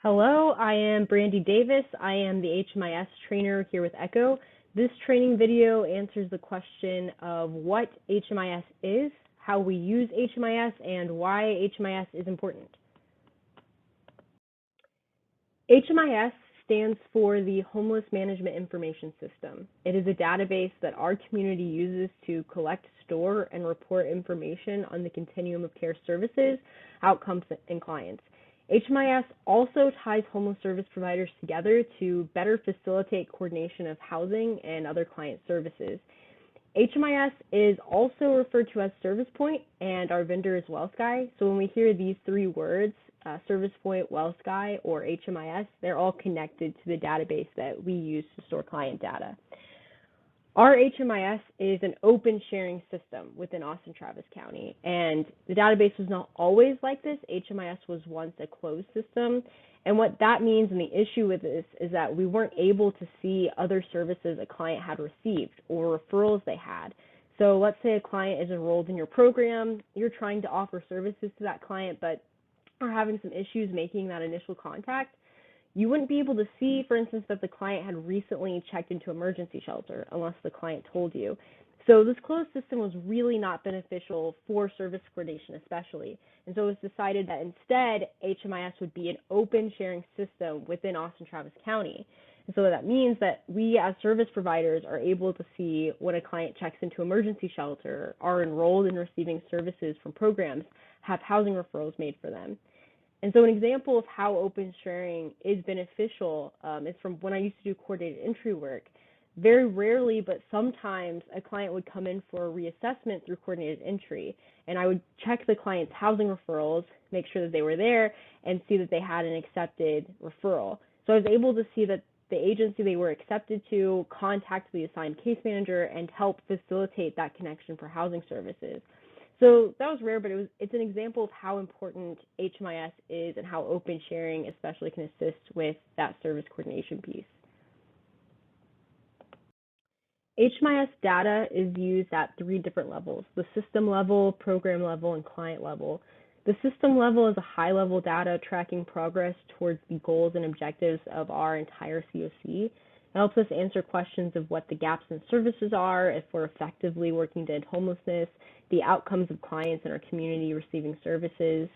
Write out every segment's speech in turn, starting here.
Hello, I am Brandy Davis. I am the HMIS trainer here with Echo. This training video answers the question of what HMIS is, how we use HMIS, and why HMIS is important. HMIS stands for the Homeless Management Information System. It is a database that our community uses to collect, store, and report information on the continuum of care services, outcomes, and clients. HMIS also ties homeless service providers together to better facilitate coordination of housing and other client services. HMIS is also referred to as Service Point, and our vendor is WellSky. So when we hear these three words, Service Point, WellSky, or HMIS, they're all connected to the database that we use to store client data. Our HMIS is an open sharing system within Austin Travis County, and the database was not always like this. HMIS was once a closed system, and what that means and the issue with this is that we weren't able to see other services a client had received or referrals they had. So let's say a client is enrolled in your program, you're trying to offer services to that client, but are having some issues making that initial contact. You wouldn't be able to see, for instance, that the client had recently checked into emergency shelter unless the client told you. So this closed system was really not beneficial for service coordination especially. And so it was decided that instead HMIS would be an open sharing system within Austin Travis County. And so that means that we as service providers are able to see when a client checks into emergency shelter, are enrolled in receiving services from programs, have housing referrals made for them. And so an example of how open sharing is beneficial is from when I used to do coordinated entry work. Very rarely, but sometimes a client would come in for a reassessment through coordinated entry, and I would check the client's housing referrals, make sure that they were there, and see that they had an accepted referral. So I was able to see that the agency they were accepted to contacted the assigned case manager and help facilitate that connection for housing services. So that was rare, but it's an example of how important HMIS is and how open sharing especially can assist with that service coordination piece. HMIS data is used at three different levels: the system level, program level, and client level. The system level is a high-level data tracking progress towards the goals and objectives of our entire COC. It helps us answer questions of what the gaps in services are, if we're effectively working to end homelessness, the outcomes of clients in our community receiving services.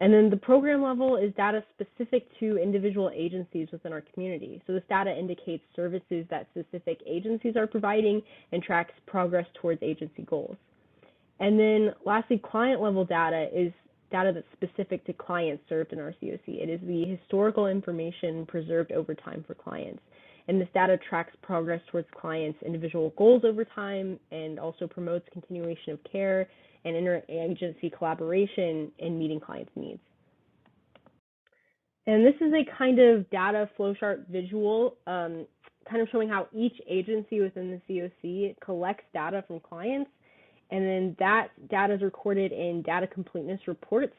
And then the program level is data specific to individual agencies within our community. So this data indicates services that specific agencies are providing and tracks progress towards agency goals. And then lastly, client level data is data that's specific to clients served in our COC. It is the historical information preserved over time for clients. And this data tracks progress towards clients' individual goals over time and also promotes continuation of care and interagency collaboration in meeting clients' needs. And this is a kind of data flowchart visual, kind of showing how each agency within the COC collects data from clients, and then that data is recorded in data completeness reports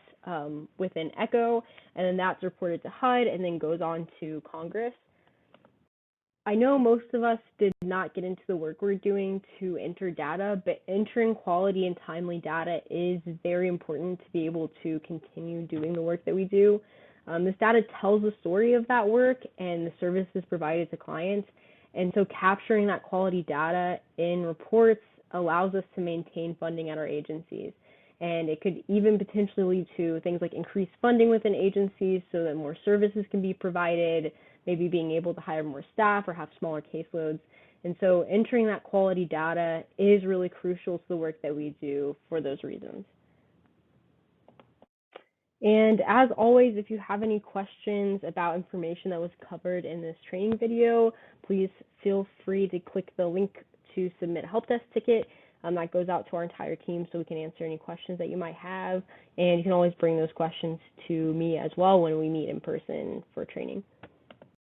within Echo, and then that's reported to HUD and then goes on to Congress. I know most of us did not get into the work we're doing to enter data, but entering quality and timely data is very important to be able to continue doing the work that we do. This data tells the story of that work and the services provided to clients, and so capturing that quality data in reports allows us to maintain funding at our agencies. And it could even potentially lead to things like increased funding within agencies so that more services can be provided, maybe being able to hire more staff or have smaller caseloads. And so entering that quality data is really crucial to the work that we do for those reasons. And as always, if you have any questions about information that was covered in this training video, please feel free to click the link to submit a help desk ticket. That goes out to our entire team so we can answer any questions that you might have. And you can always bring those questions to me as well when we meet in person for training.